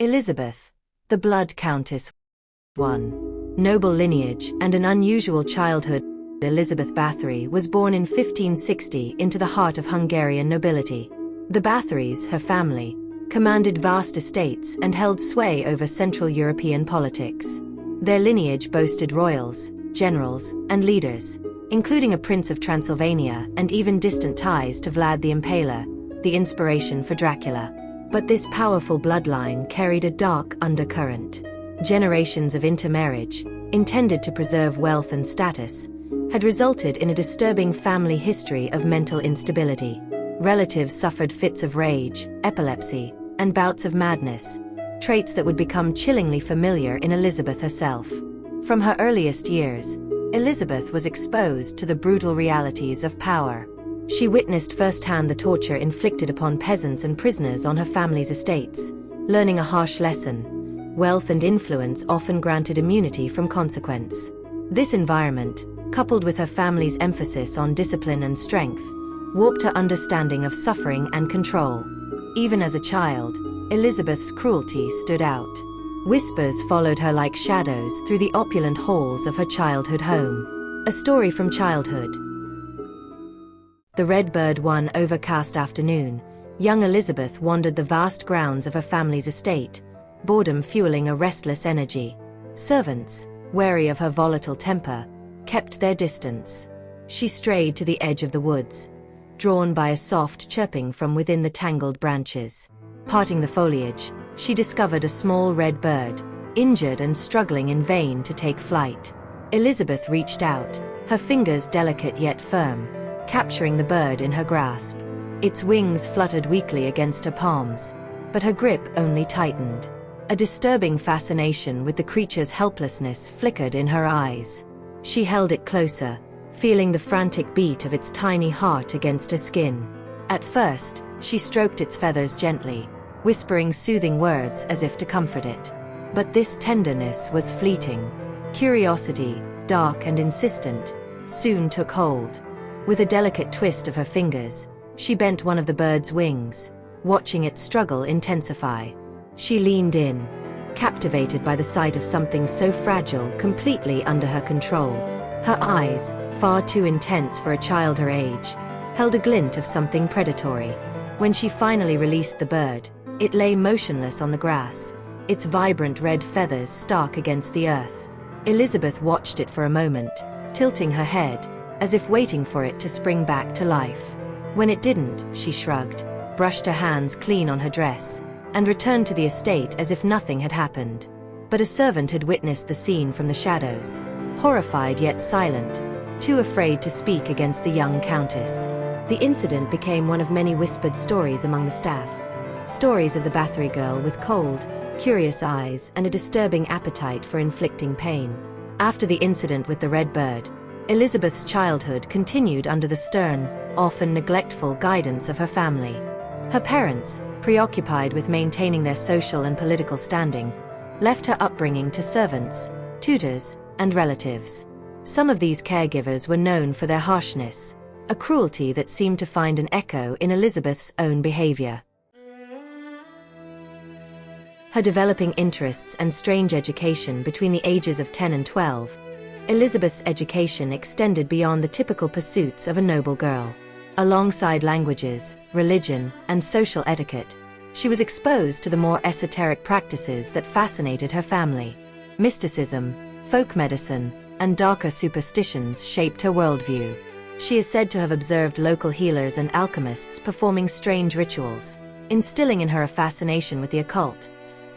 Elizabeth, the Blood Countess. 1. Noble lineage and an unusual childhood. Elizabeth Bathory was born in 1560 into the heart of Hungarian nobility. The Bathorys, her family, commanded vast estates and held sway over Central European politics. Their lineage boasted royals, generals, and leaders, including a prince of Transylvania and even distant ties to Vlad the Impaler, the inspiration for Dracula. But this powerful bloodline carried a dark undercurrent. Generations of intermarriage, intended to preserve wealth and status, had resulted in a disturbing family history of mental instability. Relatives suffered fits of rage, epilepsy, and bouts of madness, traits that would become chillingly familiar in Elizabeth herself. From her earliest years, Elizabeth was exposed to the brutal realities of power. She witnessed firsthand the torture inflicted upon peasants and prisoners on her family's estates, learning a harsh lesson: wealth and influence often granted immunity from consequence. This environment, coupled with her family's emphasis on discipline and strength, warped her understanding of suffering and control. Even as a child, Elizabeth's cruelty stood out. Whispers followed her like shadows through the opulent halls of her childhood home. A story from childhood. The Red Bird. One overcast afternoon, young Elizabeth wandered the vast grounds of her family's estate, boredom fueling a restless energy. Servants, wary of her volatile temper, kept their distance. She strayed to the edge of the woods, drawn by a soft chirping from within the tangled branches. Parting the foliage, she discovered a small red bird, injured and struggling in vain to take flight. Elizabeth reached out, her fingers delicate yet firm, capturing the bird in her grasp. Its wings fluttered weakly against her palms, but her grip only tightened. A disturbing fascination with the creature's helplessness flickered in her eyes. She held it closer, feeling the frantic beat of its tiny heart against her skin. At first, she stroked its feathers gently, whispering soothing words as if to comfort it. But this tenderness was fleeting. Curiosity, dark and insistent, soon took hold. With a delicate twist of her fingers, she bent one of the bird's wings, watching its struggle intensify. She leaned in, captivated by the sight of something so fragile completely under her control. Her eyes, far too intense for a child her age, held a glint of something predatory. When she finally released the bird, it lay motionless on the grass, its vibrant red feathers stark against the earth. Elizabeth watched it for a moment, tilting her head, as if waiting for it to spring back to life. When it didn't, she shrugged, brushed her hands clean on her dress, and returned to the estate as if nothing had happened. But a servant had witnessed the scene from the shadows, horrified yet silent, too afraid to speak against the young countess. The incident became one of many whispered stories among the staff. Stories of the Bathory girl with cold, curious eyes and a disturbing appetite for inflicting pain. After the incident with the red bird, Elizabeth's childhood continued under the stern, often neglectful guidance of her family. Her parents, preoccupied with maintaining their social and political standing, left her upbringing to servants, tutors, and relatives. Some of these caregivers were known for their harshness, a cruelty that seemed to find an echo in Elizabeth's own behavior. Her developing interests and strange education between the ages of 10 and 12, Elizabeth's education extended beyond the typical pursuits of a noble girl. Alongside languages, religion, and social etiquette, she was exposed to the more esoteric practices that fascinated her family. Mysticism, folk medicine, and darker superstitions shaped her worldview. She is said to have observed local healers and alchemists performing strange rituals, instilling in her a fascination with the occult,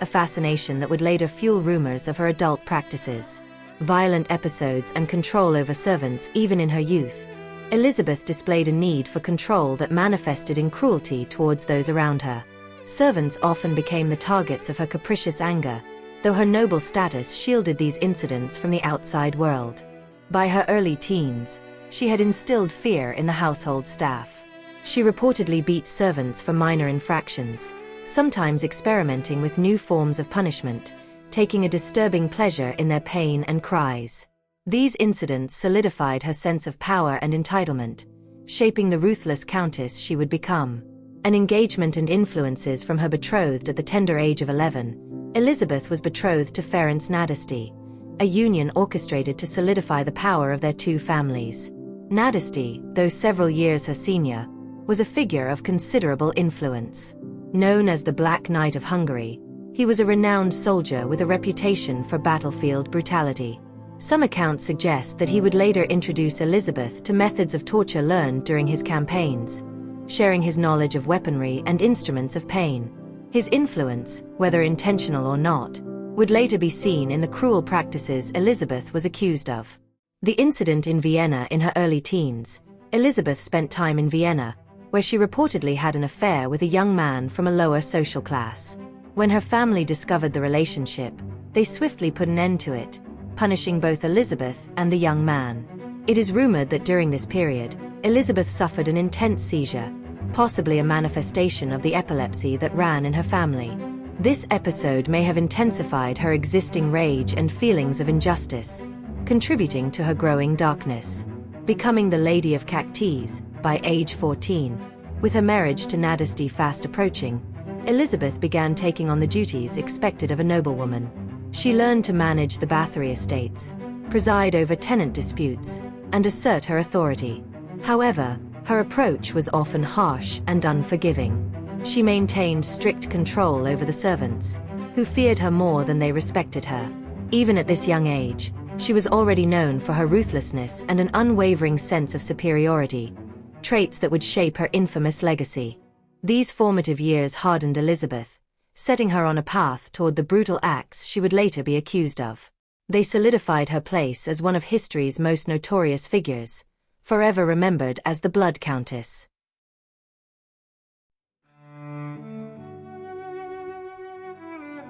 a fascination that would later fuel rumors of her adult practices. Violent episodes and control over servants even in her youth, Elizabeth displayed a need for control that manifested in cruelty towards those around her. Servants often became the targets of her capricious anger, though her noble status shielded these incidents from the outside world. By her early teens, she had instilled fear in the household staff. She reportedly beat servants for minor infractions, sometimes experimenting with new forms of punishment, taking a disturbing pleasure in their pain and cries. These incidents solidified her sense of power and entitlement, shaping the ruthless countess she would become. An engagement and influences from her betrothed at the tender age of 11, Elizabeth was betrothed to Ferenc Nadasti, a union orchestrated to solidify the power of their two families. Nadasti, though several years her senior, was a figure of considerable influence. Known as the Black Knight of Hungary, he was a renowned soldier with a reputation for battlefield brutality. Some accounts suggest that he would later introduce Elizabeth to methods of torture learned during his campaigns, sharing his knowledge of weaponry and instruments of pain. His influence, whether intentional or not, would later be seen in the cruel practices Elizabeth was accused of. The incident in Vienna in her early teens, Elizabeth spent time in Vienna, where she reportedly had an affair with a young man from a lower social class. When her family discovered the relationship, they swiftly put an end to it, punishing both Elizabeth and the young man. It is rumored that during this period, Elizabeth suffered an intense seizure, possibly a manifestation of the epilepsy that ran in her family. This episode may have intensified her existing rage and feelings of injustice, contributing to her growing darkness. Becoming the Lady of Cachtice by age 14, with her marriage to Nadasti fast approaching, Elizabeth began taking on the duties expected of a noblewoman. She learned to manage the Bathory estates, preside over tenant disputes, and assert her authority. However, her approach was often harsh and unforgiving. She maintained strict control over the servants, who feared her more than they respected her. Even at this young age, she was already known for her ruthlessness and an unwavering sense of superiority, traits that would shape her infamous legacy. These formative years hardened Elizabeth, setting her on a path toward the brutal acts she would later be accused of. They solidified her place as one of history's most notorious figures, forever remembered as the Blood Countess.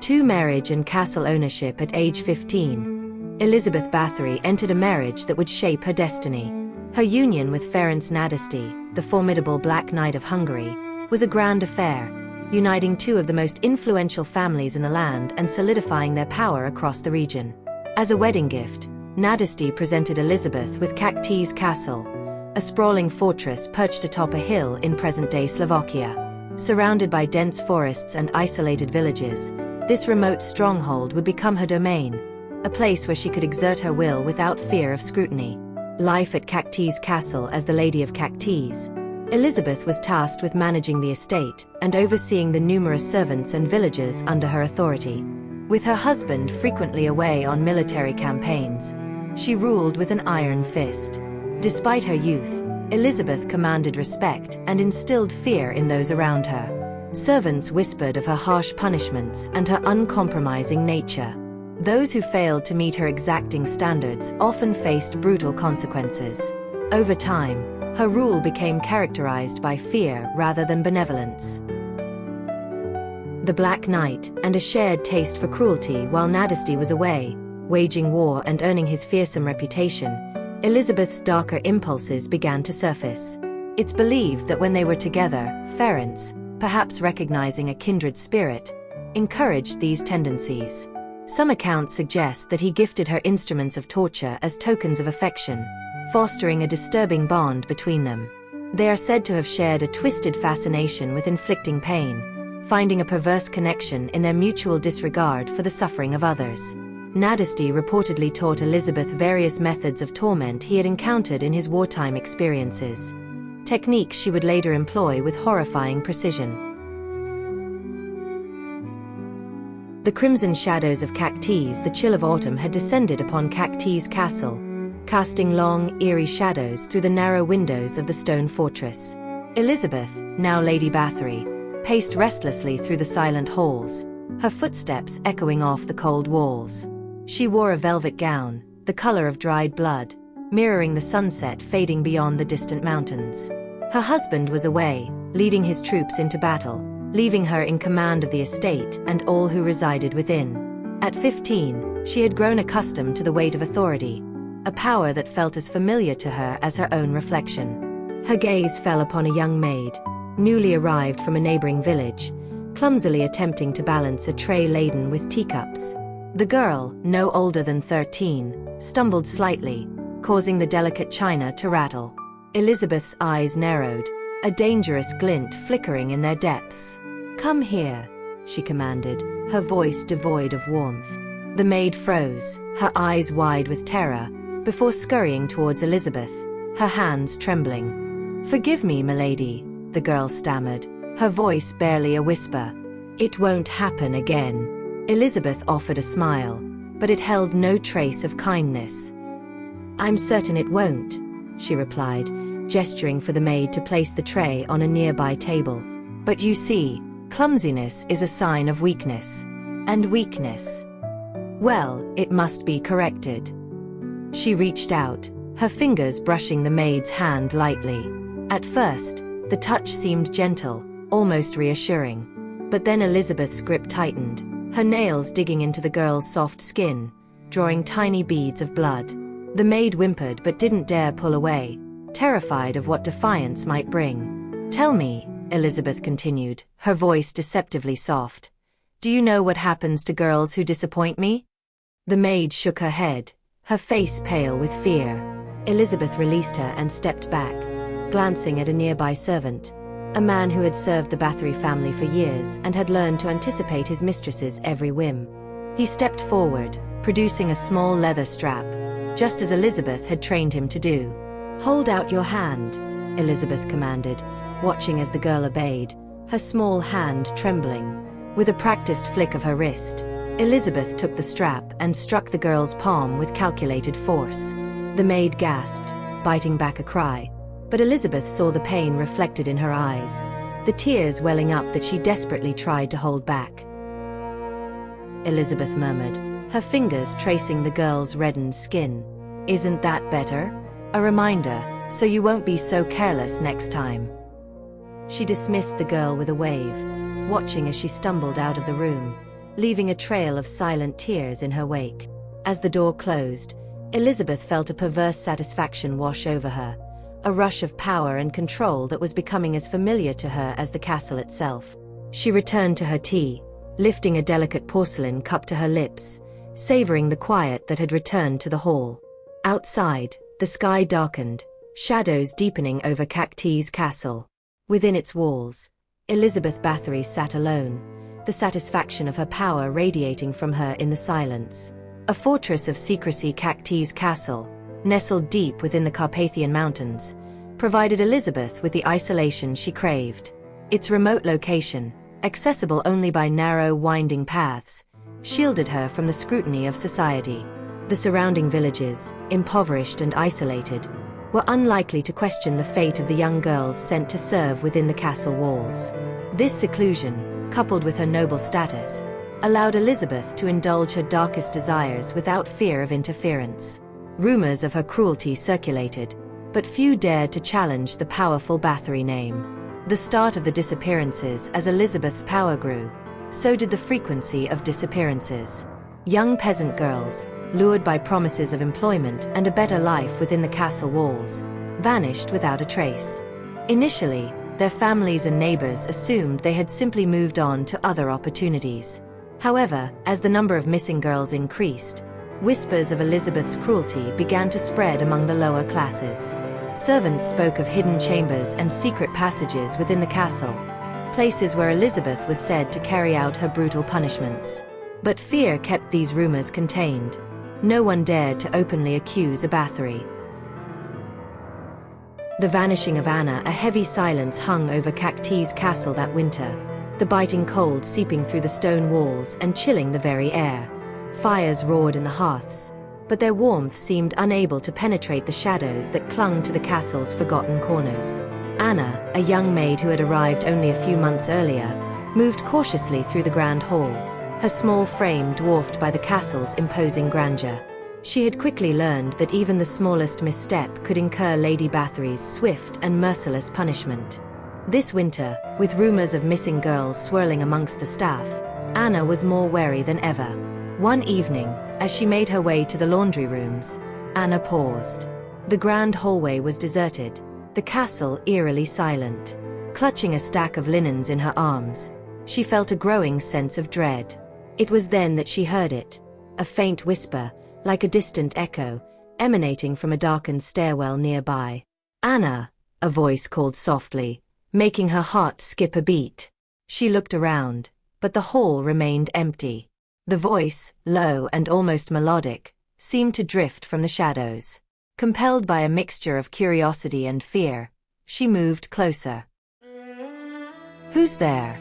To marriage and castle ownership at age 15, Elizabeth Bathory entered a marriage that would shape her destiny. Her union with Ferenc Nadasti, the formidable Black Knight of Hungary, was a grand affair, uniting two of the most influential families in the land and solidifying their power across the region. As a wedding gift, Nadasti presented Elizabeth with Cachtice Castle, a sprawling fortress perched atop a hill in present-day Slovakia. Surrounded by dense forests and isolated villages, this remote stronghold would become her domain, a place where she could exert her will without fear of scrutiny. Life at Cachtice Castle as the Lady of Cachtice, Elizabeth was tasked with managing the estate and overseeing the numerous servants and villagers under her authority. With her husband frequently away on military campaigns, she ruled with an iron fist. Despite her youth, Elizabeth commanded respect and instilled fear in those around her. Servants whispered of her harsh punishments and her uncompromising nature. Those who failed to meet her exacting standards often faced brutal consequences. Over time, her rule became characterized by fear rather than benevolence. The Black Knight, and a shared taste for cruelty while Nadasti was away, waging war and earning his fearsome reputation, Elizabeth's darker impulses began to surface. It's believed that when they were together, Ferenc, perhaps recognizing a kindred spirit, encouraged these tendencies. Some accounts suggest that he gifted her instruments of torture as tokens of affection, fostering a disturbing bond between them. They are said to have shared a twisted fascination with inflicting pain, finding a perverse connection in their mutual disregard for the suffering of others. Nadasti reportedly taught Elizabeth various methods of torment he had encountered in his wartime experiences, techniques she would later employ with horrifying precision. The crimson shadows of Cachtice, the chill of autumn had descended upon Cachtice Castle, casting long, eerie shadows through the narrow windows of the stone fortress. Elizabeth, now Lady Bathory, paced restlessly through the silent halls, her footsteps echoing off the cold walls. She wore a velvet gown, the color of dried blood, mirroring the sunset fading beyond the distant mountains. Her husband was away, leading his troops into battle, leaving her in command of the estate and all who resided within. At 15, she had grown accustomed to the weight of authority, a power that felt as familiar to her as her own reflection. Her gaze fell upon a young maid, newly arrived from a neighboring village, clumsily attempting to balance a tray laden with teacups. The girl, no older than 13, stumbled slightly, causing the delicate china to rattle. Elizabeth's eyes narrowed, a dangerous glint flickering in their depths. "Come here," she commanded, her voice devoid of warmth. The maid froze, her eyes wide with terror, before scurrying towards Elizabeth, her hands trembling. "Forgive me, milady," the girl stammered, her voice barely a whisper. "It won't happen again." Elizabeth offered a smile, but it held no trace of kindness. "I'm certain it won't," she replied, gesturing for the maid to place the tray on a nearby table. "But you see, clumsiness is a sign of weakness. And weakness, well, it must be corrected." She reached out, her fingers brushing the maid's hand lightly. At first, the touch seemed gentle, almost reassuring. But then Elizabeth's grip tightened, her nails digging into the girl's soft skin, drawing tiny beads of blood. The maid whimpered but didn't dare pull away, terrified of what defiance might bring. "Tell me," Elizabeth continued, her voice deceptively soft, "do you know what happens to girls who disappoint me?" The maid shook her head, her face pale with fear. Elizabeth released her and stepped back, glancing at a nearby servant, a man who had served the Bathory family for years and had learned to anticipate his mistress's every whim. He stepped forward, producing a small leather strap, just as Elizabeth had trained him to do. "Hold out your hand," Elizabeth commanded, watching as the girl obeyed, her small hand trembling. With a practiced flick of her wrist, Elizabeth took the strap and struck the girl's palm with calculated force. The maid gasped, biting back a cry, but Elizabeth saw the pain reflected in her eyes, the tears welling up that she desperately tried to hold back. Elizabeth murmured, her fingers tracing the girl's reddened skin. "Isn't that better? A reminder, so you won't be so careless next time." She dismissed the girl with a wave, watching as she stumbled out of the room, leaving a trail of silent tears in her wake. As the door closed, Elizabeth felt a perverse satisfaction wash over her, a rush of power and control that was becoming as familiar to her as the castle itself. She returned to her tea, lifting a delicate porcelain cup to her lips, savoring the quiet that had returned to the hall. Outside, the sky darkened, shadows deepening over Cachtice Castle. Within its walls, Elizabeth Bathory sat alone, the satisfaction of her power radiating from her in the silence. A fortress of secrecy, Cachtice Castle, nestled deep within the Carpathian Mountains, provided Elizabeth with the isolation she craved. Its remote location, accessible only by narrow, winding paths, shielded her from the scrutiny of society. The surrounding villages, impoverished and isolated, were unlikely to question the fate of the young girls sent to serve within the castle walls. This seclusion, coupled with her noble status, allowed Elizabeth to indulge her darkest desires without fear of interference. Rumors of her cruelty circulated, but few dared to challenge the powerful Bathory name. The start of the disappearances. As Elizabeth's power grew, so did the frequency of disappearances. Young peasant girls, lured by promises of employment and a better life within the castle walls, vanished without a trace. Initially, their families and neighbors assumed they had simply moved on to other opportunities. However, as the number of missing girls increased, whispers of Elizabeth's cruelty began to spread among the lower classes. Servants spoke of hidden chambers and secret passages within the castle, places where Elizabeth was said to carry out her brutal punishments. But fear kept these rumors contained. No one dared to openly accuse a Bathory. The vanishing of Anna. A heavy silence hung over Cachtice Castle that winter, the biting cold seeping through the stone walls and chilling the very air. Fires roared in the hearths, but their warmth seemed unable to penetrate the shadows that clung to the castle's forgotten corners. Anna, a young maid who had arrived only a few months earlier, moved cautiously through the grand hall, her small frame dwarfed by the castle's imposing grandeur. She had quickly learned that even the smallest misstep could incur Lady Bathory's swift and merciless punishment. This winter, with rumors of missing girls swirling amongst the staff, Anna was more wary than ever. One evening, as she made her way to the laundry rooms, Anna paused. The grand hallway was deserted, the castle eerily silent. Clutching a stack of linens in her arms, she felt a growing sense of dread. It was then that she heard it, a faint whisper, like a distant echo, emanating from a darkened stairwell nearby. "Anna," a voice called softly, making her heart skip a beat. She looked around, but the hall remained empty. The voice, low and almost melodic, seemed to drift from the shadows. Compelled by a mixture of curiosity and fear, she moved closer. "Who's there?"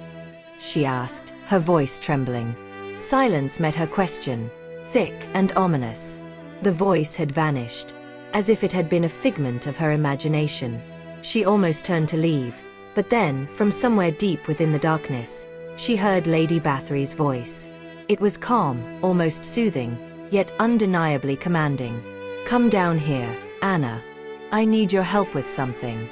she asked, her voice trembling. Silence met her question, thick and ominous. The voice had vanished, as if it had been a figment of her imagination. She almost turned to leave, but then, from somewhere deep within the darkness, she heard Lady Bathory's voice. It was calm, almost soothing, yet undeniably commanding. "Come down here, Anna. I need your help with something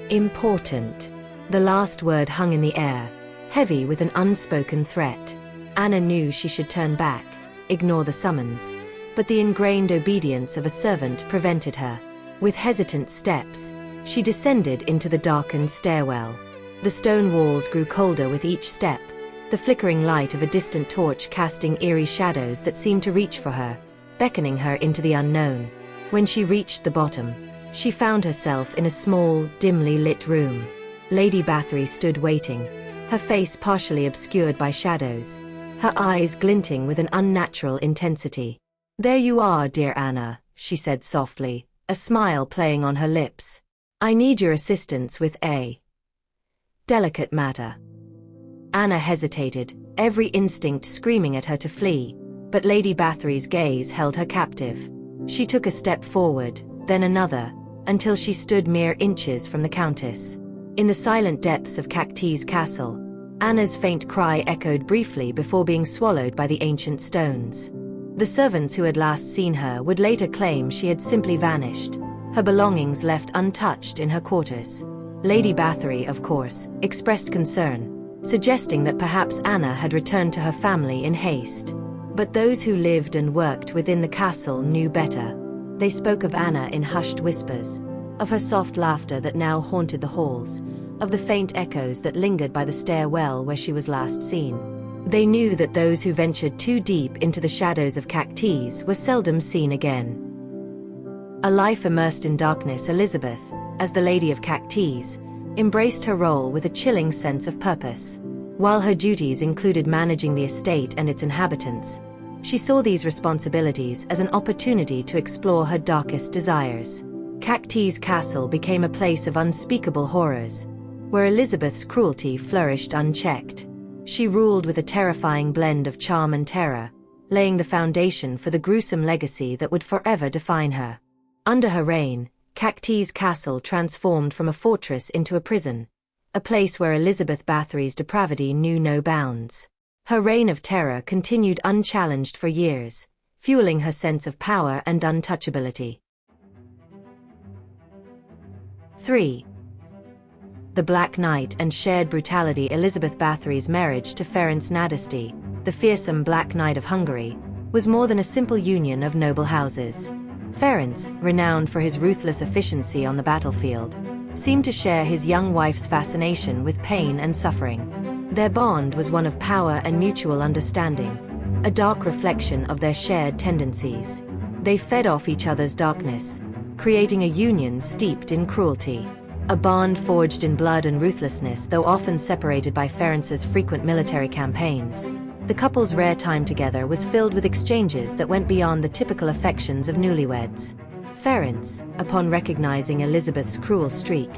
important." The last word hung in the air, heavy with an unspoken threat. Anna knew she should turn back, ignore the summons, but the ingrained obedience of a servant prevented her. With hesitant steps, she descended into the darkened stairwell. The stone walls grew colder with each step, the flickering light of a distant torch casting eerie shadows that seemed to reach for her, beckoning her into the unknown. When she reached the bottom, she found herself in a small, dimly lit room. Lady Bathory stood waiting, her face partially obscured by shadows, her eyes glinting with an unnatural intensity. "There you are, dear Anna," she said softly, a smile playing on her lips. "I need your assistance with a delicate matter." Anna hesitated, every instinct screaming at her to flee, but Lady Bathory's gaze held her captive. She took a step forward, then another, until she stood mere inches from the Countess. In the silent depths of Cachtice Castle, Anna's faint cry echoed briefly before being swallowed by the ancient stones. The servants who had last seen her would later claim she had simply vanished, her belongings left untouched in her quarters. Lady Bathory, of course, expressed concern, suggesting that perhaps Anna had returned to her family in haste. But those who lived and worked within the castle knew better. They spoke of Anna in hushed whispers, of her soft laughter that now haunted the halls, of the faint echoes that lingered by the stairwell where she was last seen. They knew that those who ventured too deep into the shadows of Cachtice were seldom seen again. A life immersed in darkness, Elizabeth, as the Lady of Cachtice, embraced her role with a chilling sense of purpose. While her duties included managing the estate and its inhabitants, she saw these responsibilities as an opportunity to explore her darkest desires. Cachtice Castle became a place of unspeakable horrors, where Elizabeth's cruelty flourished unchecked. She ruled with a terrifying blend of charm and terror, laying the foundation for the gruesome legacy that would forever define her. Under her reign, Cachtice Castle transformed from a fortress into a prison, a place where Elizabeth Bathory's depravity knew no bounds. Her reign of terror continued unchallenged for years, fueling her sense of power and untouchability. 3. The Black Night and shared brutality. Elizabeth Bathory's marriage to Ferenc Nadasdy, the fearsome Black Knight of Hungary, was more than a simple union of noble houses. Ferenc, renowned for his ruthless efficiency on the battlefield, seemed to share his young wife's fascination with pain and suffering. Their bond was one of power and mutual understanding, a dark reflection of their shared tendencies. They fed off each other's darkness, creating a union steeped in cruelty. A bond forged in blood and ruthlessness. Though often separated by Ferenc's frequent military campaigns, the couple's rare time together was filled with exchanges that went beyond the typical affections of newlyweds. Ferenc, upon recognizing Elizabeth's cruel streak,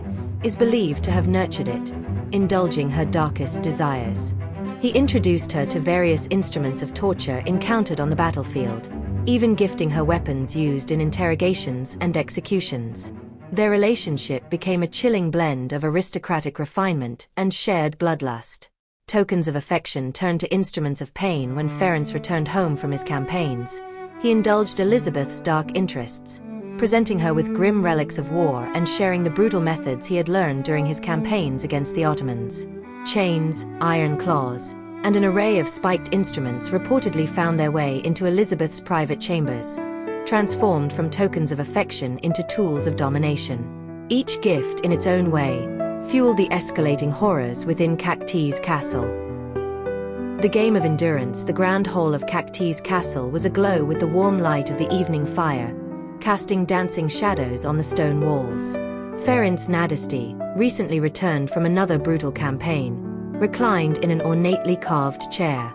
is believed to have nurtured it, indulging her darkest desires. He introduced her to various instruments of torture encountered on the battlefield, even gifting her weapons used in interrogations and executions. Their relationship became a chilling blend of aristocratic refinement and shared bloodlust. Tokens of affection turned to instruments of pain. When Ferenc returned home from his campaigns, he indulged Elizabeth's dark interests, presenting her with grim relics of war and sharing the brutal methods he had learned during his campaigns against the Ottomans. Chains, iron claws, and an array of spiked instruments reportedly found their way into Elizabeth's private chambers, transformed from tokens of affection into tools of domination. Each gift, in its own way, fueled the escalating horrors within Cachtice Castle. The game of endurance. The grand hall of Cachtice Castle was aglow with the warm light of the evening fire, casting dancing shadows on the stone walls. Ferenc Nadasdy, recently returned from another brutal campaign, reclined in an ornately carved chair.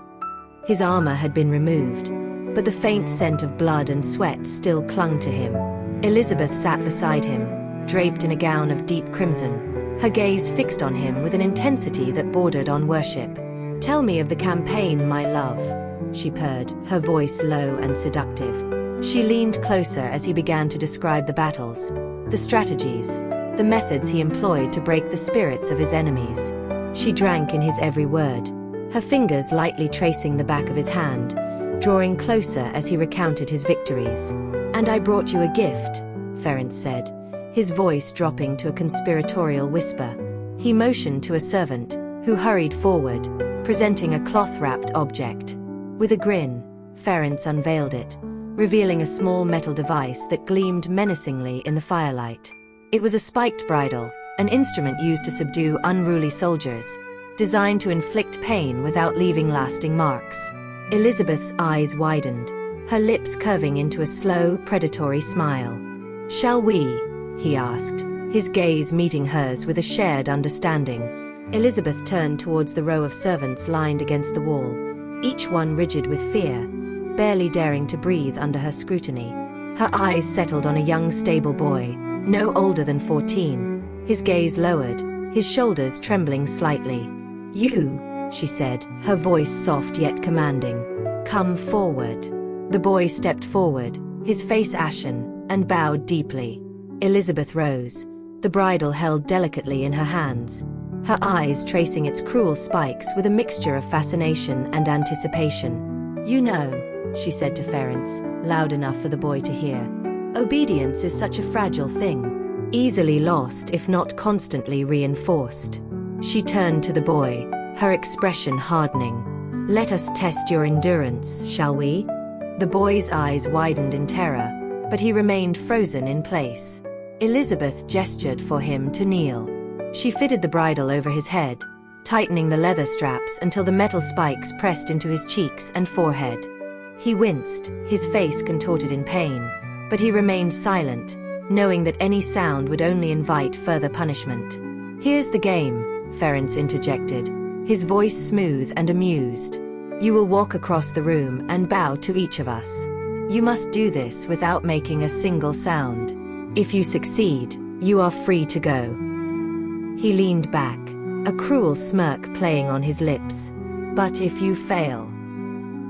His armor had been removed, but the faint scent of blood and sweat still clung to him. Elizabeth sat beside him, draped in a gown of deep crimson, her gaze fixed on him with an intensity that bordered on worship. "Tell me of the campaign, my love," she purred, her voice low and seductive. She leaned closer as he began to describe the battles, the strategies, the methods he employed to break the spirits of his enemies. She drank in his every word, her fingers lightly tracing the back of his hand, drawing closer as he recounted his victories. "And I brought you a gift," Ferenc said, his voice dropping to a conspiratorial whisper. He motioned to a servant, who hurried forward, presenting a cloth-wrapped object. With a grin, Ferenc unveiled it, revealing a small metal device that gleamed menacingly in the firelight. It was a spiked bridle, an instrument used to subdue unruly soldiers, designed to inflict pain without leaving lasting marks. Elizabeth's eyes widened, her lips curving into a slow, predatory smile. "Shall we?" he asked, his gaze meeting hers with a shared understanding. Elizabeth turned towards the row of servants lined against the wall, each one rigid with fear, barely daring to breathe under her scrutiny. Her eyes settled on a young stable boy, no older than 14, his gaze lowered, his shoulders trembling slightly. "You," she said, her voice soft yet commanding. "Come forward." The boy stepped forward, his face ashen, and bowed deeply. Elizabeth rose, the bridle held delicately in her hands, her eyes tracing its cruel spikes with a mixture of fascination and anticipation. "You know," she said to Ferenc, loud enough for the boy to hear, "obedience is such a fragile thing, easily lost if not constantly reinforced." She turned to the boy, her expression hardening. "Let us test your endurance, shall we?" The boy's eyes widened in terror, but he remained frozen in place. Elizabeth gestured for him to kneel. She fitted the bridle over his head, tightening the leather straps until the metal spikes pressed into his cheeks and forehead. He winced, his face contorted in pain, but he remained silent, knowing that any sound would only invite further punishment. "Here's the game," Ferenc interjected, his voice smooth and amused. "You will walk across the room and bow to each of us. You must do this without making a single sound. If you succeed, you are free to go." He leaned back, a cruel smirk playing on his lips. "But if you fail?"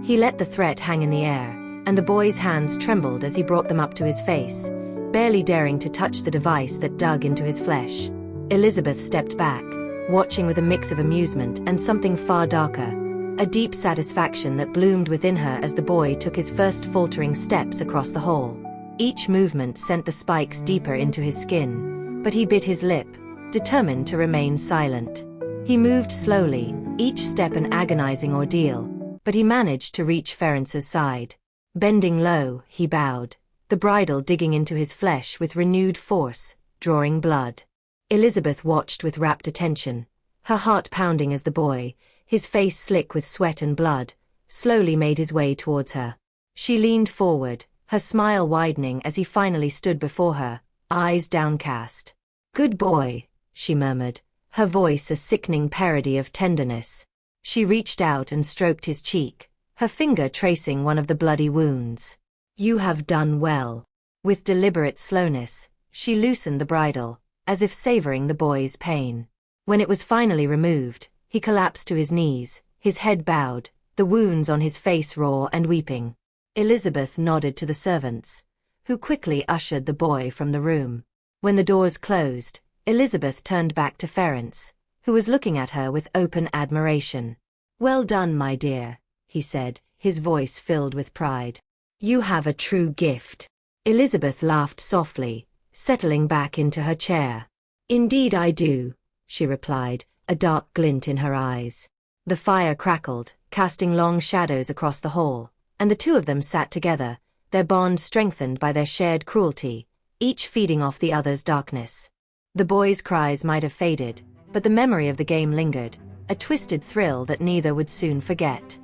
He let the threat hang in the air, and the boy's hands trembled as he brought them up to his face, barely daring to touch the device that dug into his flesh. Elizabeth stepped back, watching with a mix of amusement and something far darker, a deep satisfaction that bloomed within her as the boy took his first faltering steps across the hall. Each movement sent the spikes deeper into his skin, but he bit his lip, determined to remain silent. He moved slowly, each step an agonizing ordeal, but he managed to reach Ferenc's side. Bending low, he bowed, the bridle digging into his flesh with renewed force, drawing blood. Elizabeth watched with rapt attention, her heart pounding as the boy, his face slick with sweat and blood, slowly made his way towards her. She leaned forward, her smile widening as he finally stood before her, eyes downcast. "Good boy," she murmured, her voice a sickening parody of tenderness. She reached out and stroked his cheek, her finger tracing one of the bloody wounds. "You have done well." With deliberate slowness, she loosened the bridle, as if savoring the boy's pain. When it was finally removed, he collapsed to his knees, his head bowed, the wounds on his face raw and weeping. Elizabeth nodded to the servants, who quickly ushered the boy from the room. When the doors closed, Elizabeth turned back to Ferenc, who was looking at her with open admiration. "Well done, my dear," he said, his voice filled with pride. "You have a true gift." Elizabeth laughed softly, settling back into her chair. "Indeed I do," she replied, a dark glint in her eyes. The fire crackled, casting long shadows across the hall, and the two of them sat together, their bond strengthened by their shared cruelty, each feeding off the other's darkness. The boy's cries might have faded, but the memory of the game lingered, a twisted thrill that neither would soon forget.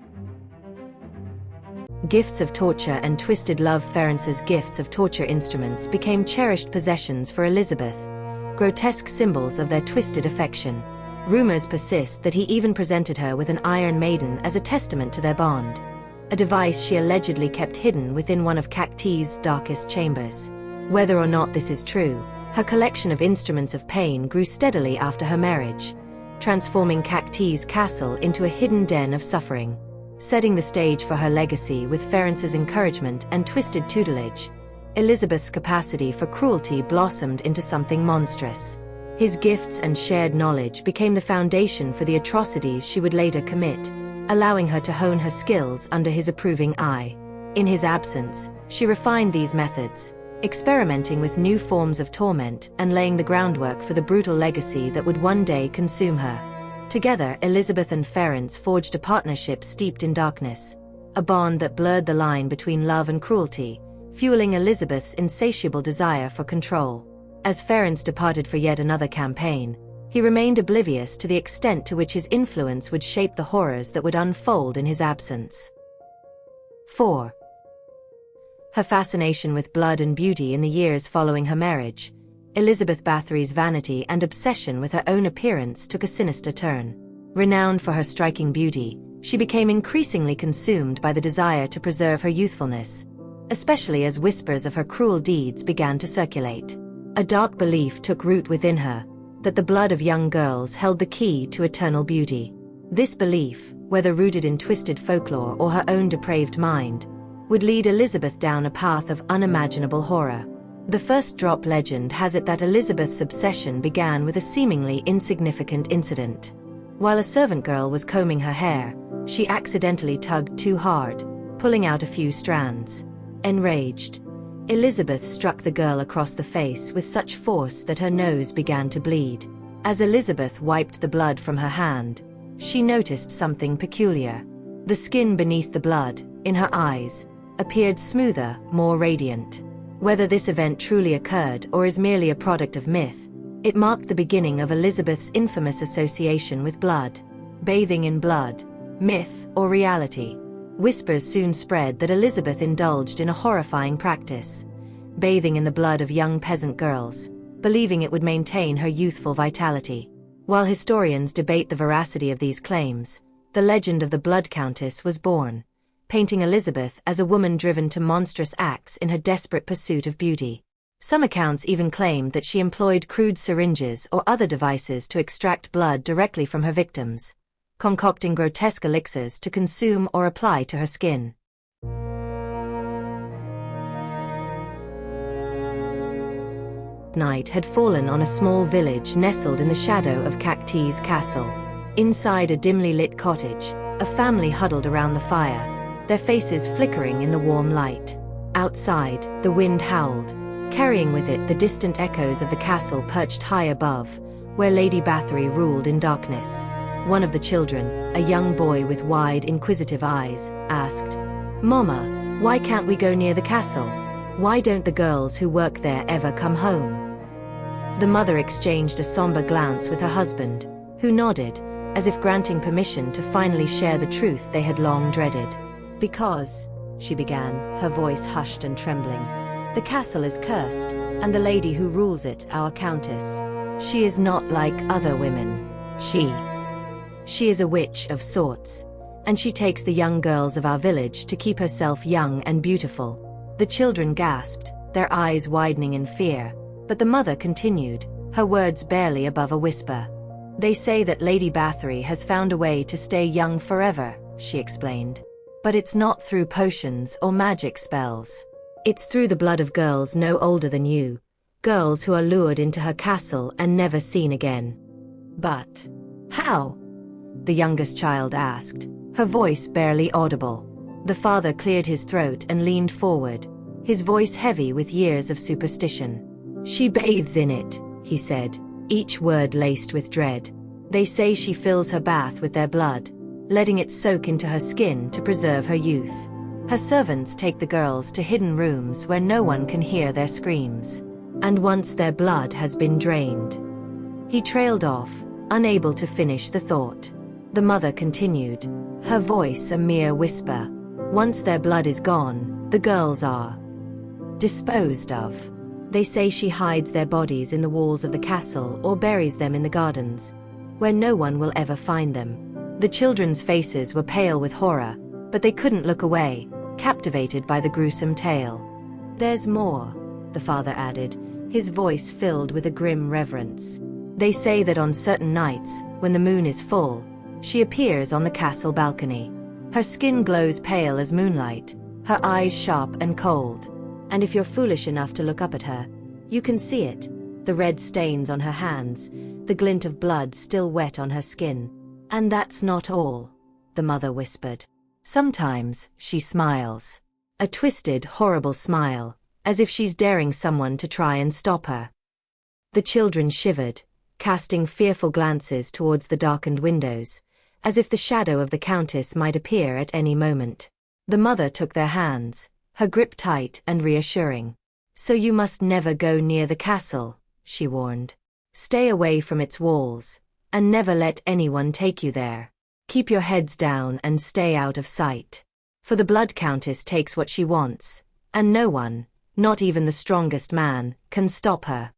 Gifts of torture and twisted love. Ferenc's gifts of torture instruments became cherished possessions for Elizabeth, grotesque symbols of their twisted affection. Rumors persist that he even presented her with an Iron Maiden as a testament to their bond, a device she allegedly kept hidden within one of Cachtice's darkest chambers. Whether or not this is true, her collection of instruments of pain grew steadily after her marriage, transforming Cachtice Castle into a hidden den of suffering. Setting the stage for her legacy with Ference's encouragement and twisted tutelage, Elizabeth's capacity for cruelty blossomed into something monstrous. His gifts and shared knowledge became the foundation for the atrocities she would later commit, allowing her to hone her skills under his approving eye. In his absence, she refined these methods, experimenting with new forms of torment and laying the groundwork for the brutal legacy that would one day consume her. Together, Elizabeth and Ference forged a partnership steeped in darkness, a bond that blurred the line between love and cruelty, fueling Elizabeth's insatiable desire for control. As Ference departed for yet another campaign, he remained oblivious to the extent to which his influence would shape the horrors that would unfold in his absence. 4. Her fascination with blood and beauty in the years following her marriage, Elizabeth Bathory's vanity and obsession with her own appearance took a sinister turn. Renowned for her striking beauty, she became increasingly consumed by the desire to preserve her youthfulness, especially as whispers of her cruel deeds began to circulate. A dark belief took root within her, that the blood of young girls held the key to eternal beauty. This belief, whether rooted in twisted folklore or her own depraved mind, would lead Elizabeth down a path of unimaginable horror. The first drop legend has it that Elizabeth's obsession began with a seemingly insignificant incident. While a servant girl was combing her hair, she accidentally tugged too hard, pulling out a few strands. Enraged, Elizabeth struck the girl across the face with such force that her nose began to bleed. As Elizabeth wiped the blood from her hand, she noticed something peculiar. The skin beneath the blood, in her eyes, appeared smoother, more radiant. Whether this event truly occurred or is merely a product of myth, it marked the beginning of Elizabeth's infamous association with blood. Bathing in blood, myth or reality? Whispers soon spread that Elizabeth indulged in a horrifying practice, bathing in the blood of young peasant girls, believing it would maintain her youthful vitality. While historians debate the veracity of these claims, the legend of the Blood Countess was born, painting Elizabeth as a woman driven to monstrous acts in her desperate pursuit of beauty. Some accounts even claimed that she employed crude syringes or other devices to extract blood directly from her victims, concocting grotesque elixirs to consume or apply to her skin. Night had fallen on a small village nestled in the shadow of Cachtice Castle. Inside a dimly lit cottage, a family huddled around the fire, their faces flickering in the warm light. Outside, the wind howled, carrying with it the distant echoes of the castle perched high above, where Lady Bathory ruled in darkness. One of the children, a young boy with wide, inquisitive eyes, asked, "Mama, why can't we go near the castle? Why don't the girls who work there ever come home?" The mother exchanged a somber glance with her husband, who nodded, as if granting permission to finally share the truth they had long dreaded. "Because," she began, her voice hushed and trembling, "the castle is cursed, and the lady who rules it, our countess, she is not like other women. She is a witch of sorts, and she takes the young girls of our village to keep herself young and beautiful." The children gasped, their eyes widening in fear, but the mother continued, her words barely above a whisper. "They say that Lady Bathory has found a way to stay young forever," she explained. "But it's not through potions or magic spells. It's through the blood of girls no older than you, girls who are lured into her castle and never seen again." "But how?" the youngest child asked, her voice barely audible. The father cleared his throat and leaned forward, his voice heavy with years of superstition. "She bathes in it," he said, each word laced with dread. "They say she fills her bath with their blood, letting it soak into her skin to preserve her youth. Her servants take the girls to hidden rooms where no one can hear their screams. And once their blood has been drained..." He trailed off, unable to finish the thought. The mother continued, her voice a mere whisper. "Once their blood is gone, the girls are disposed of. They say she hides their bodies in the walls of the castle or buries them in the gardens. where no one will ever find them. The children's faces were pale with horror, but they couldn't look away, captivated by the gruesome tale. "There's more," the father added, his voice filled with a grim reverence. "They say that on certain nights, when the moon is full, she appears on the castle balcony. Her skin glows pale as moonlight, her eyes sharp and cold. And if you're foolish enough to look up at her, you can see it, the red stains on her hands, the glint of blood still wet on her skin. And that's not all," the mother whispered. "Sometimes she smiles. A twisted, horrible smile, as if she's daring someone to try and stop her." The children shivered, casting fearful glances towards the darkened windows, as if the shadow of the Countess might appear at any moment. The mother took their hands, her grip tight and reassuring. "So you must never go near the castle," she warned. "Stay away from its walls, and never let anyone take you there. Keep your heads down and stay out of sight. For the Blood Countess takes what she wants, and no one, not even the strongest man, can stop her."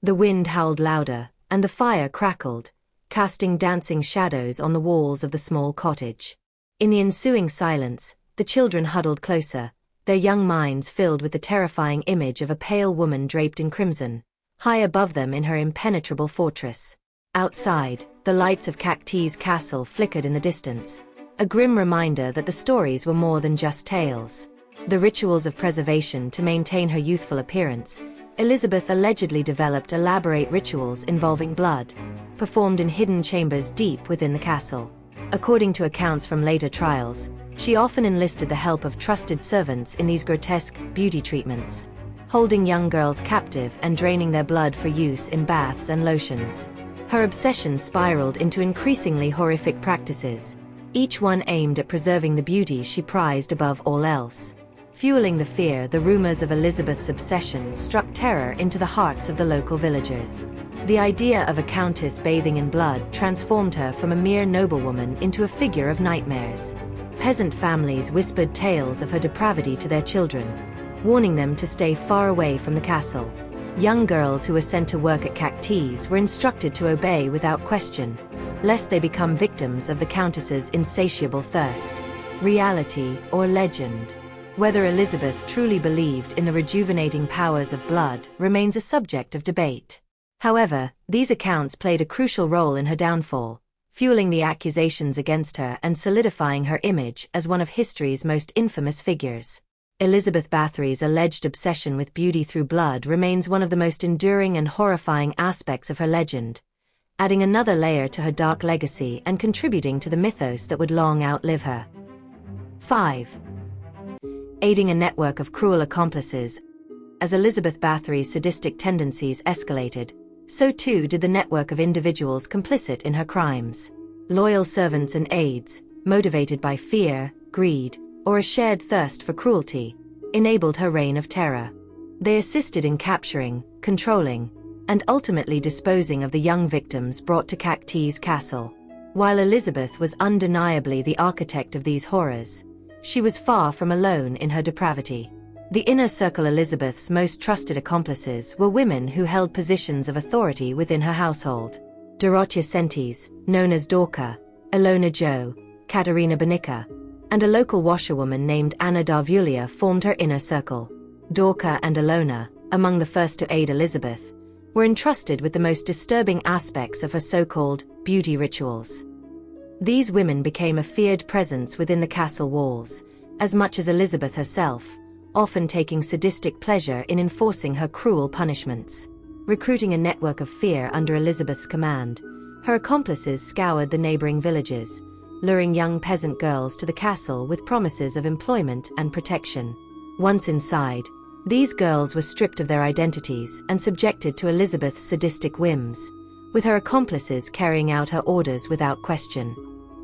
The wind howled louder, and the fire crackled, casting dancing shadows on the walls of the small cottage. In the ensuing silence, the children huddled closer, their young minds filled with the terrifying image of a pale woman draped in crimson, high above them in her impenetrable fortress. Outside, the lights of Cachtice Castle flickered in the distance, a grim reminder that the stories were more than just tales. The rituals of preservation to maintain her youthful appearance, Elizabeth allegedly developed elaborate rituals involving blood, performed in hidden chambers deep within the castle. According to accounts from later trials, she often enlisted the help of trusted servants in these grotesque beauty treatments, holding young girls captive and draining their blood for use in baths and lotions. Her obsession spiraled into increasingly horrific practices, each one aimed at preserving the beauty she prized above all else. Fueling the fear, the rumors of Elizabeth's obsession struck terror into the hearts of the local villagers. The idea of a countess bathing in blood transformed her from a mere noblewoman into a figure of nightmares. Peasant families whispered tales of her depravity to their children, warning them to stay far away from the castle. Young girls who were sent to work at Cachtice were instructed to obey without question, lest they become victims of the countess's insatiable thirst. Reality or legend? Whether Elizabeth truly believed in the rejuvenating powers of blood remains a subject of debate. However, these accounts played a crucial role in her downfall, fueling the accusations against her and solidifying her image as one of history's most infamous figures. Elizabeth Bathory's alleged obsession with beauty through blood remains one of the most enduring and horrifying aspects of her legend, adding another layer to her dark legacy and contributing to the mythos that would long outlive her. 5. Aiding a network of cruel accomplices. As Elizabeth Bathory's sadistic tendencies escalated, so too did the network of individuals complicit in her crimes. Loyal servants and aides, motivated by fear, greed, or a shared thirst for cruelty, enabled her reign of terror. They assisted in capturing, controlling, and ultimately disposing of the young victims brought to Cachtice Castle. While Elizabeth was undeniably the architect of these horrors, she was far from alone in her depravity. The inner circle, Elizabeth's most trusted accomplices, were women who held positions of authority within her household. Dorothea Sentes, known as Dorka, Ilona Jo, Katerina Banica, and a local washerwoman named Anna Darvulia formed her inner circle. Dorka and Ilona, among the first to aid Elizabeth, were entrusted with the most disturbing aspects of her so-called beauty rituals. These women became a feared presence within the castle walls, as much as Elizabeth herself, often taking sadistic pleasure in enforcing her cruel punishments. Recruiting a network of fear under Elizabeth's command, her accomplices scoured the neighboring villages, luring young peasant girls to the castle with promises of employment and protection. Once inside, these girls were stripped of their identities and subjected to Elizabeth's sadistic whims, with her accomplices carrying out her orders without question.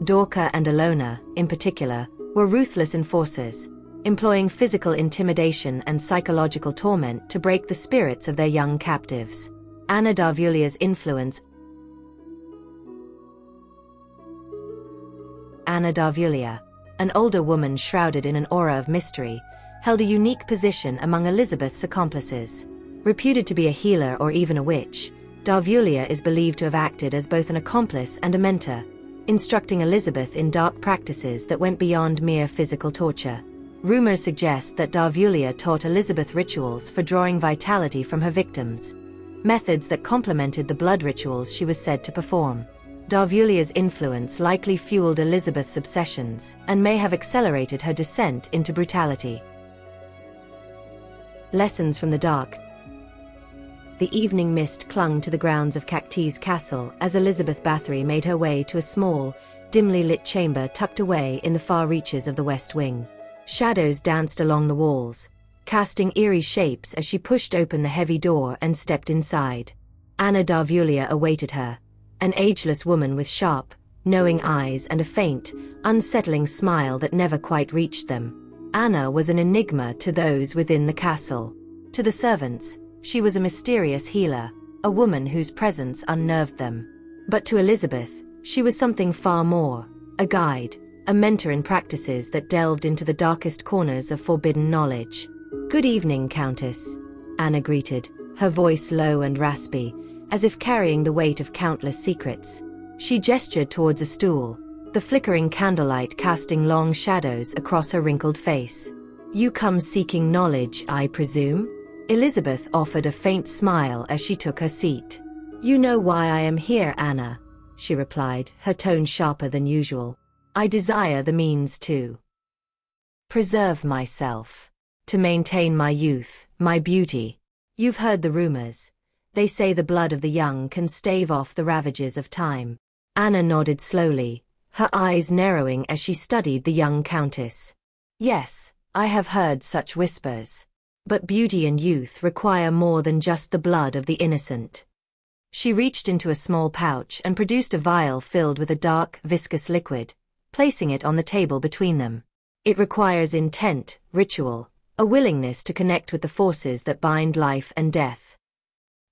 Dorka and Ilona, in particular, were ruthless enforcers, employing physical intimidation and psychological torment to break the spirits of their young captives. Anna Darvulia's influence. Anna Darvulia, an older woman shrouded in an aura of mystery, held a unique position among Elizabeth's accomplices. Reputed to be a healer or even a witch, Darvulia is believed to have acted as both an accomplice and a mentor, instructing Elizabeth in dark practices that went beyond mere physical torture. Rumors suggest that Darvulia taught Elizabeth rituals for drawing vitality from her victims, methods that complemented the blood rituals she was said to perform. Darvulia's influence likely fueled Elizabeth's obsessions and may have accelerated her descent into brutality. Lessons from the dark. The evening mist clung to the grounds of Cachtice Castle as Elizabeth Bathory made her way to a small, dimly lit chamber tucked away in the far reaches of the West Wing. Shadows danced along the walls, casting eerie shapes as she pushed open the heavy door and stepped inside. Anna Darvulia awaited her, an ageless woman with sharp, knowing eyes and a faint, unsettling smile that never quite reached them. Anna was an enigma to those within the castle. To the servants, she was a mysterious healer, a woman whose presence unnerved them. But to Elizabeth, she was something far more, a guide, a mentor in practices that delved into the darkest corners of forbidden knowledge. "Good evening, Countess," Anna greeted, her voice low and raspy, as if carrying the weight of countless secrets. She gestured towards a stool, the flickering candlelight casting long shadows across her wrinkled face. "You come seeking knowledge, I presume?" Elizabeth offered a faint smile as she took her seat. "You know why I am here, Anna," she replied, her tone sharper than usual. "I desire the means to preserve myself, to maintain my youth, my beauty. You've heard the rumors. They say the blood of the young can stave off the ravages of time." Anna nodded slowly, her eyes narrowing as she studied the young countess. "Yes, I have heard such whispers. But beauty and youth require more than just the blood of the innocent." She reached into a small pouch and produced a vial filled with a dark, viscous liquid, placing it on the table between them. "It requires intent, ritual, a willingness to connect with the forces that bind life and death."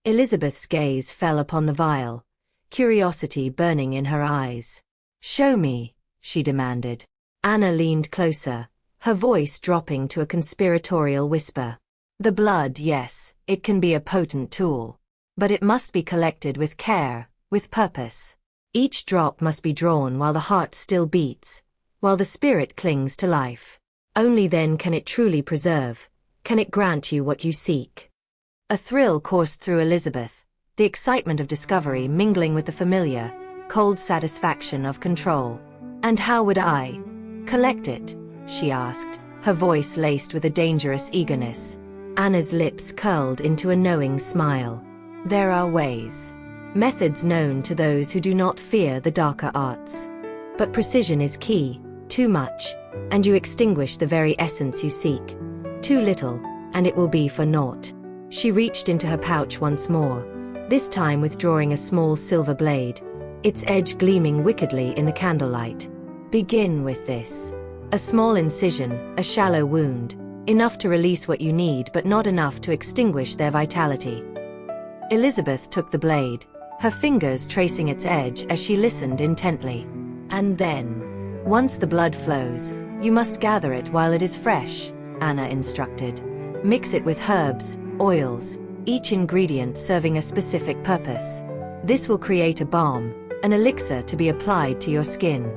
Elizabeth's gaze fell upon the vial, curiosity burning in her eyes. "Show me," she demanded. Anna leaned closer, her voice dropping to a conspiratorial whisper. "The blood, yes, it can be a potent tool. But it must be collected with care, with purpose. Each drop must be drawn while the heart still beats, while the spirit clings to life. Only then can it truly preserve, can it grant you what you seek." A thrill coursed through Elizabeth, the excitement of discovery mingling with the familiar, cold satisfaction of control. "And how would I collect it?" she asked, her voice laced with a dangerous eagerness. Anna's lips curled into a knowing smile. "There are ways. Methods known to those who do not fear the darker arts. But precision is key. Too much, and you extinguish the very essence you seek. Too little, and it will be for naught." She reached into her pouch once more, this time withdrawing a small silver blade, its edge gleaming wickedly in the candlelight. "Begin with this. A small incision, a shallow wound, enough to release what you need but not enough to extinguish their vitality." Elizabeth took the blade, her fingers tracing its edge as she listened intently. "And then, once the blood flows, you must gather it while it is fresh," Anna instructed. "Mix it with herbs, oils, each ingredient serving a specific purpose. This will create a balm, an elixir to be applied to your skin.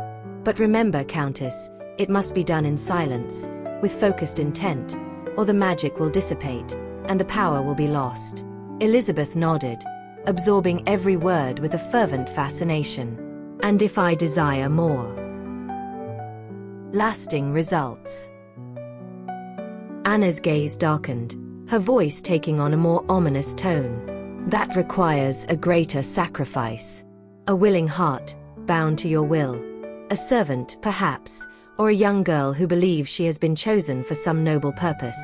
But remember, Countess, it must be done in silence, with focused intent, or the magic will dissipate, and the power will be lost." Elizabeth nodded, absorbing every word with a fervent fascination. "And if I desire more lasting results?" Anna's gaze darkened, her voice taking on a more ominous tone. "That requires a greater sacrifice. A willing heart, bound to your will. A servant, perhaps, or a young girl who believes she has been chosen for some noble purpose.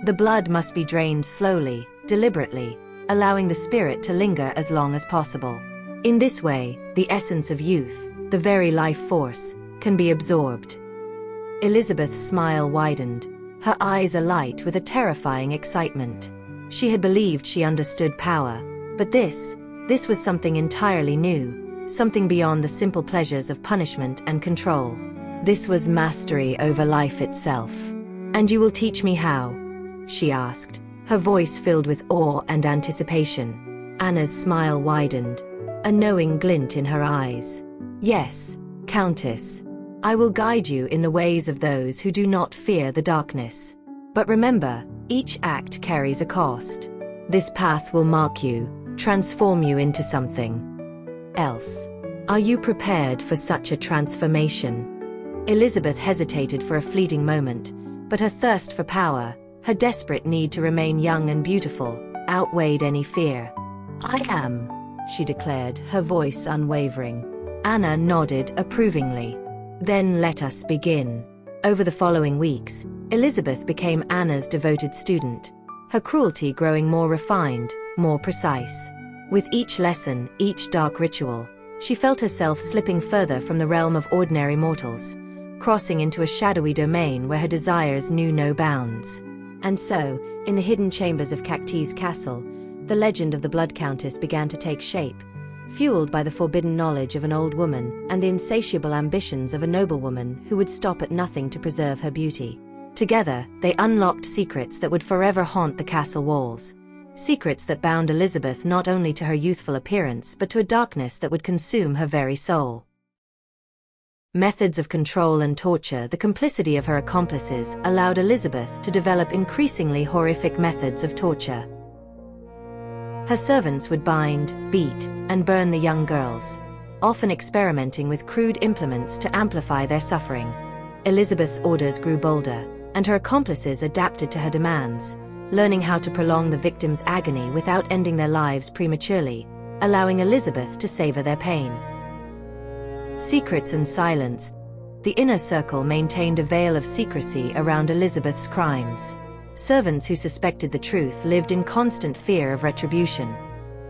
The blood must be drained slowly, deliberately, allowing the spirit to linger as long as possible. In this way, the essence of youth, the very life force, can be absorbed." Elizabeth's smile widened, her eyes alight with a terrifying excitement. She had believed she understood power, but this was something entirely new, something beyond the simple pleasures of punishment and control. This was mastery over life itself. "And you will teach me how?" she asked, her voice filled with awe and anticipation. Anna's smile widened, a knowing glint in her eyes. "Yes, Countess. I will guide you in the ways of those who do not fear the darkness. But remember, each act carries a cost. This path will mark you, transform you into something else. Are you prepared for such a transformation?" Elizabeth hesitated for a fleeting moment, but her thirst for power, her desperate need to remain young and beautiful, outweighed any fear. "I am," she declared, her voice unwavering. Anna nodded approvingly. "Then let us begin." Over the following weeks, Elizabeth became Anna's devoted student, her cruelty growing more refined, more precise. With each lesson, each dark ritual, she felt herself slipping further from the realm of ordinary mortals, crossing into a shadowy domain where her desires knew no bounds. And so, in the hidden chambers of Cachtice Castle, the legend of the Blood Countess began to take shape, fueled by the forbidden knowledge of an old woman and the insatiable ambitions of a noblewoman who would stop at nothing to preserve her beauty. Together, they unlocked secrets that would forever haunt the castle walls. Secrets that bound Elizabeth not only to her youthful appearance but to a darkness that would consume her very soul. Methods of control and torture, the complicity of her accomplices, allowed Elizabeth to develop increasingly horrific methods of torture. Her servants would bind, beat, and burn the young girls, often experimenting with crude implements to amplify their suffering. Elizabeth's orders grew bolder, and her accomplices adapted to her demands, learning how to prolong the victim's agony without ending their lives prematurely, allowing Elizabeth to savor their pain. Secrets and silence. The inner circle maintained a veil of secrecy around Elizabeth's crimes. Servants who suspected the truth lived in constant fear of retribution,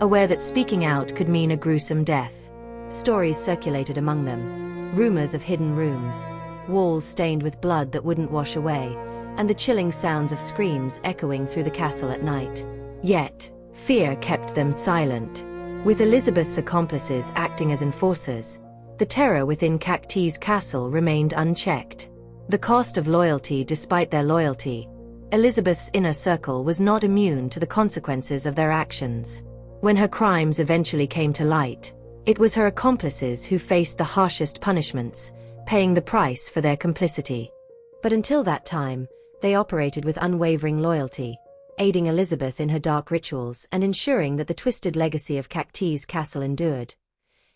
aware that speaking out could mean a gruesome death. Stories circulated among them, rumors of hidden rooms, walls stained with blood that wouldn't wash away, and the chilling sounds of screams echoing through the castle at night. Yet, fear kept them silent. With Elizabeth's accomplices acting as enforcers, the terror within Cachtice Castle remained unchecked. The cost of loyalty. Despite their loyalty, Elizabeth's inner circle was not immune to the consequences of their actions. When her crimes eventually came to light, it was her accomplices who faced the harshest punishments, paying the price for their complicity. But until that time, they operated with unwavering loyalty, aiding Elizabeth in her dark rituals and ensuring that the twisted legacy of Cachtice Castle endured,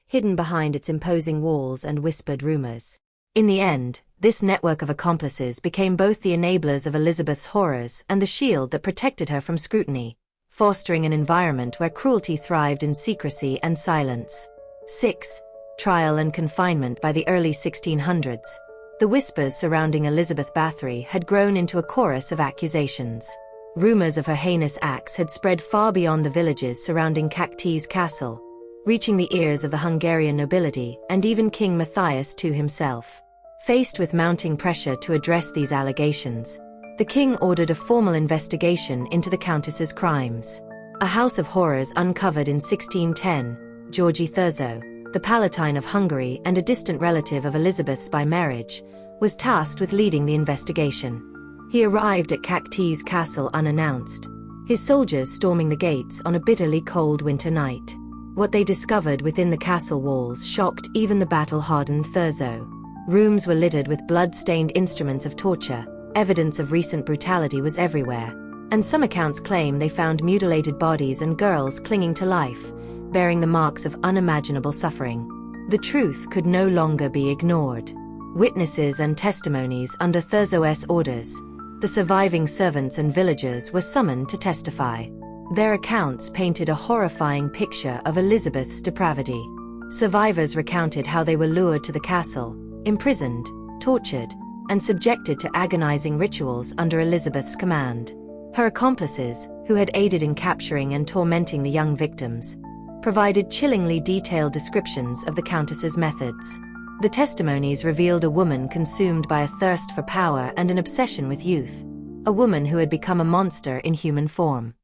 hidden behind its imposing walls and whispered rumors. In the end, this network of accomplices became both the enablers of Elizabeth's horrors and the shield that protected her from scrutiny, fostering an environment where cruelty thrived in secrecy and silence. 6. Trial and confinement. By the early 1600s, the whispers surrounding Elizabeth Bathory had grown into a chorus of accusations. Rumors of her heinous acts had spread far beyond the villages surrounding Cachtice Castle, reaching the ears of the Hungarian nobility and even King Matthias II himself. Faced with mounting pressure to address these allegations, the king ordered a formal investigation into the countess's crimes. A house of horrors uncovered in 1610, Georgi Thurzo, the Palatine of Hungary and a distant relative of Elizabeth's by marriage, was tasked with leading the investigation. He arrived at Cachtice Castle unannounced, his soldiers storming the gates on a bitterly cold winter night. What they discovered within the castle walls shocked even the battle-hardened Thurzo. Rooms were littered with blood-stained instruments of torture, evidence of recent brutality was everywhere, and some accounts claim they found mutilated bodies and girls clinging to life, bearing the marks of unimaginable suffering. The truth could no longer be ignored. Witnesses and testimonies under Thurzo's orders, the surviving servants and villagers were summoned to testify. Their accounts painted a horrifying picture of Elizabeth's depravity. Survivors recounted how they were lured to the castle, imprisoned, tortured, and subjected to agonizing rituals under Elizabeth's command. Her accomplices, who had aided in capturing and tormenting the young victims, provided chillingly detailed descriptions of the countess's methods. The testimonies revealed a woman consumed by a thirst for power and an obsession with youth, a woman who had become a monster in human form.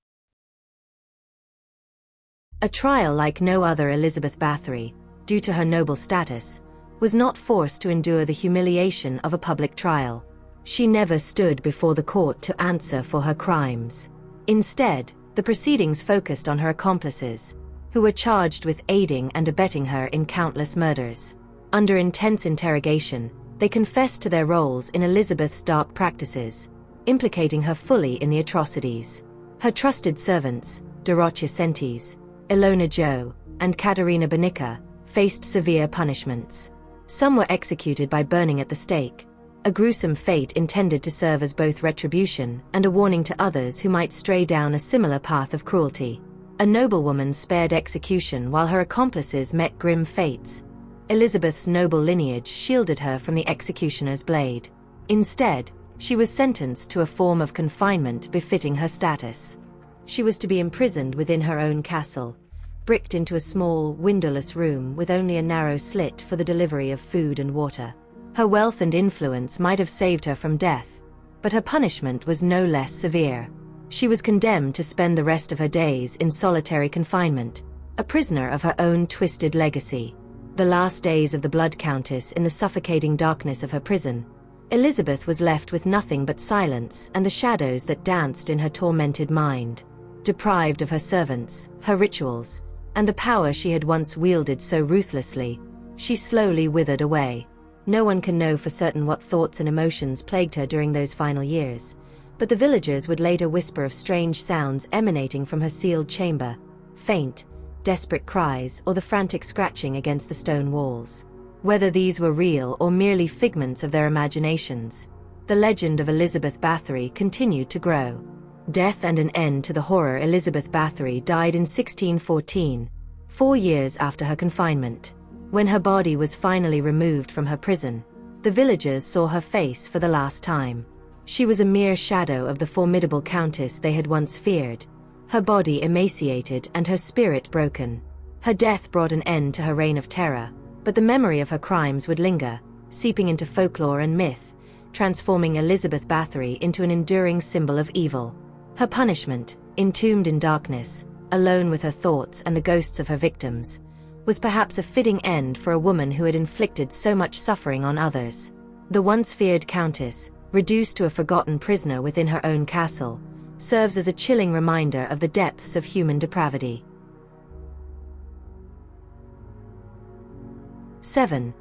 A trial like no other. Elizabeth Bathory, due to her noble status, was not forced to endure the humiliation of a public trial. She never stood before the court to answer for her crimes. Instead, The proceedings focused on her accomplices, who were charged with aiding and abetting her in countless murders. Under intense interrogation, they confessed to their roles in Elizabeth's dark practices, implicating her fully in the atrocities. Her trusted servants, Dorothea Sentes, Ilona Jo, and Katerina Banica, faced severe punishments. Some were executed by burning at the stake, a gruesome fate intended to serve as both retribution and a warning to others who might stray down a similar path of cruelty. A noblewoman spared execution while her accomplices met grim fates. Elizabeth's noble lineage shielded her from the executioner's blade. Instead, she was sentenced to a form of confinement befitting her status. She was to be imprisoned within her own castle, bricked into a small, windowless room with only a narrow slit for the delivery of food and water. Her wealth and influence might have saved her from death, but her punishment was no less severe. She was condemned to spend the rest of her days in solitary confinement, a prisoner of her own twisted legacy. The last days of the Blood Countess in the suffocating darkness of her prison, Elizabeth was left with nothing but silence and the shadows that danced in her tormented mind. Deprived of her servants, her rituals, and the power she had once wielded so ruthlessly, she slowly withered away. No one can know for certain what thoughts and emotions plagued her during those final years, but the villagers would later whisper of strange sounds emanating from her sealed chamber, faint, desperate cries or the frantic scratching against the stone walls. Whether these were real or merely figments of their imaginations, the legend of Elizabeth Bathory continued to grow. Death and an end to the horror. Elizabeth Bathory died in 1614, 4 years after her confinement. When her body was finally removed from her prison, the villagers saw her face for the last time. She was a mere shadow of the formidable countess they had once feared, her body emaciated and her spirit broken. Her death brought an end to her reign of terror, but the memory of her crimes would linger, seeping into folklore and myth, transforming Elizabeth Bathory into an enduring symbol of evil. Her punishment, entombed in darkness, alone with her thoughts and the ghosts of her victims, was perhaps a fitting end for a woman who had inflicted so much suffering on others. The once feared countess, reduced to a forgotten prisoner within her own castle, serves as a chilling reminder of the depths of human depravity. 7.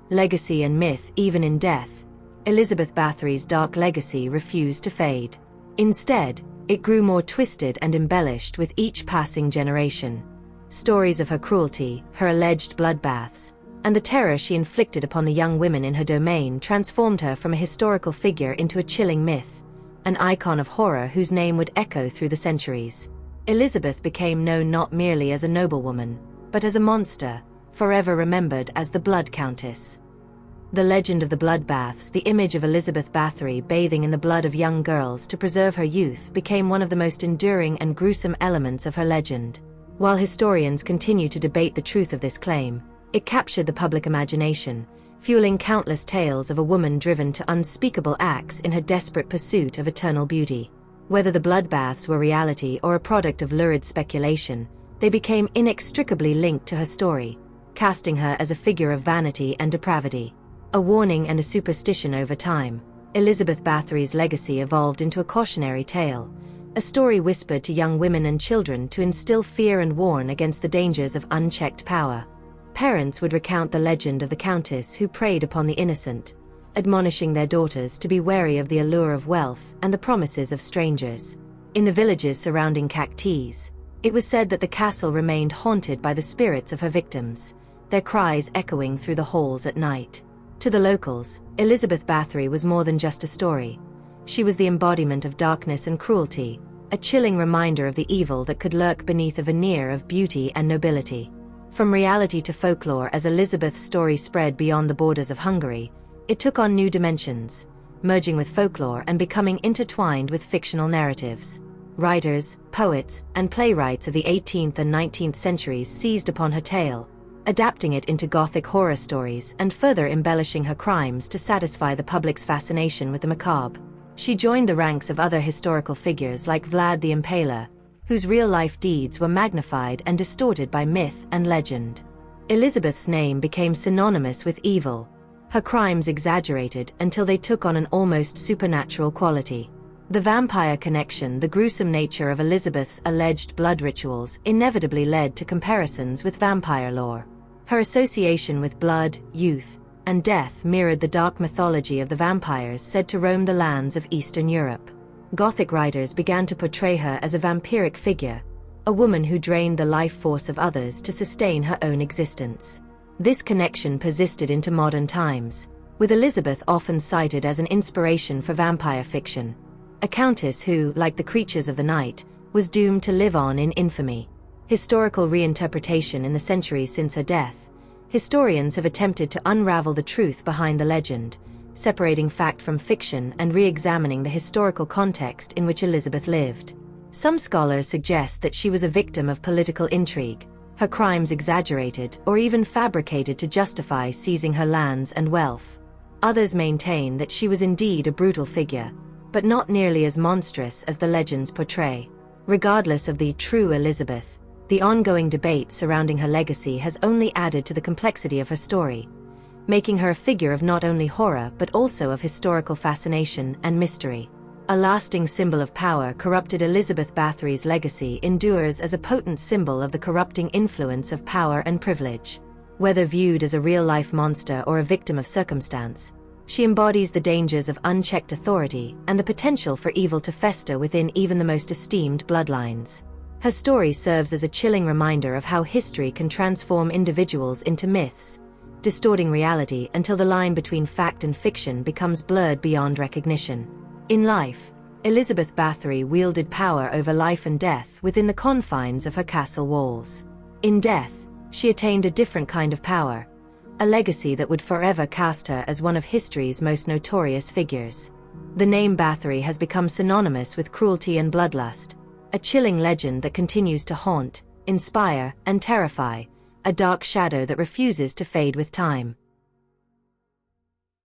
Legacy and myth. Even in death, Elizabeth Bathory's dark legacy refused to fade. Instead, it grew more twisted and embellished with each passing generation. Stories of her cruelty, her alleged bloodbaths, and the terror she inflicted upon the young women in her domain transformed her from a historical figure into a chilling myth, an icon of horror whose name would echo through the centuries. Elizabeth became known not merely as a noblewoman, but as a monster, forever remembered as the Blood Countess. The legend of the bloodbaths, the image of Elizabeth Bathory bathing in the blood of young girls to preserve her youth, became one of the most enduring and gruesome elements of her legend. While historians continue to debate the truth of this claim, it captured the public imagination, fueling countless tales of a woman driven to unspeakable acts in her desperate pursuit of eternal beauty. Whether the bloodbaths were reality or a product of lurid speculation, they became inextricably linked to her story, casting her as a figure of vanity and depravity. A warning and a superstition. Over time, Elizabeth Bathory's legacy evolved into a cautionary tale, a story whispered to young women and children to instill fear and warn against the dangers of unchecked power. Parents would recount the legend of the countess who preyed upon the innocent, admonishing their daughters to be wary of the allure of wealth and the promises of strangers. In the villages surrounding Cachtice, it was said that the castle remained haunted by the spirits of her victims, their cries echoing through the halls at night. To the locals, Elizabeth Bathory was more than just a story. She was the embodiment of darkness and cruelty, a chilling reminder of the evil that could lurk beneath a veneer of beauty and nobility. From reality to folklore, as Elizabeth's story spread beyond the borders of Hungary, it took on new dimensions, merging with folklore and becoming intertwined with fictional narratives. Writers, poets, and playwrights of the 18th and 19th centuries seized upon her tale, adapting it into Gothic horror stories and further embellishing her crimes to satisfy the public's fascination with the macabre. She joined the ranks of other historical figures like Vlad the Impaler, whose real-life deeds were magnified and distorted by myth and legend. Elizabeth's name became synonymous with evil, her crimes exaggerated until they took on an almost supernatural quality. The vampire connection. The gruesome nature of Elizabeth's alleged blood rituals inevitably led to comparisons with vampire lore. Her association with blood, youth, and death mirrored the dark mythology of the vampires said to roam the lands of Eastern Europe. Gothic writers began to portray her as a vampiric figure, a woman who drained the life force of others to sustain her own existence. This connection persisted into modern times, with Elizabeth often cited as an inspiration for vampire fiction, a countess who, like the creatures of the night, was doomed to live on in infamy. Historical reinterpretation. In the centuries since her death, historians have attempted to unravel the truth behind the legend, separating fact from fiction and re-examining the historical context in which Elizabeth lived. Some scholars suggest that she was a victim of political intrigue, her crimes exaggerated or even fabricated to justify seizing her lands and wealth. Others maintain that she was indeed a brutal figure, but not nearly as monstrous as the legends portray. Regardless of the true Elizabeth, the ongoing debate surrounding her legacy has only added to the complexity of her story, making her a figure of not only horror but also of historical fascination and mystery. A lasting symbol of power. Corrupted. Elizabeth Bathory's legacy endures as a potent symbol of the corrupting influence of power and privilege. Whether viewed as a real-life monster or a victim of circumstance, she embodies the dangers of unchecked authority and the potential for evil to fester within even the most esteemed bloodlines. Her story serves as a chilling reminder of how history can transform individuals into myths, distorting reality until the line between fact and fiction becomes blurred beyond recognition. In life, Elizabeth Bathory wielded power over life and death within the confines of her castle walls. In death, she attained a different kind of power, a legacy that would forever cast her as one of history's most notorious figures. The name Bathory has become synonymous with cruelty and bloodlust, a chilling legend that continues to haunt, inspire, and terrify, a dark shadow that refuses to fade with time.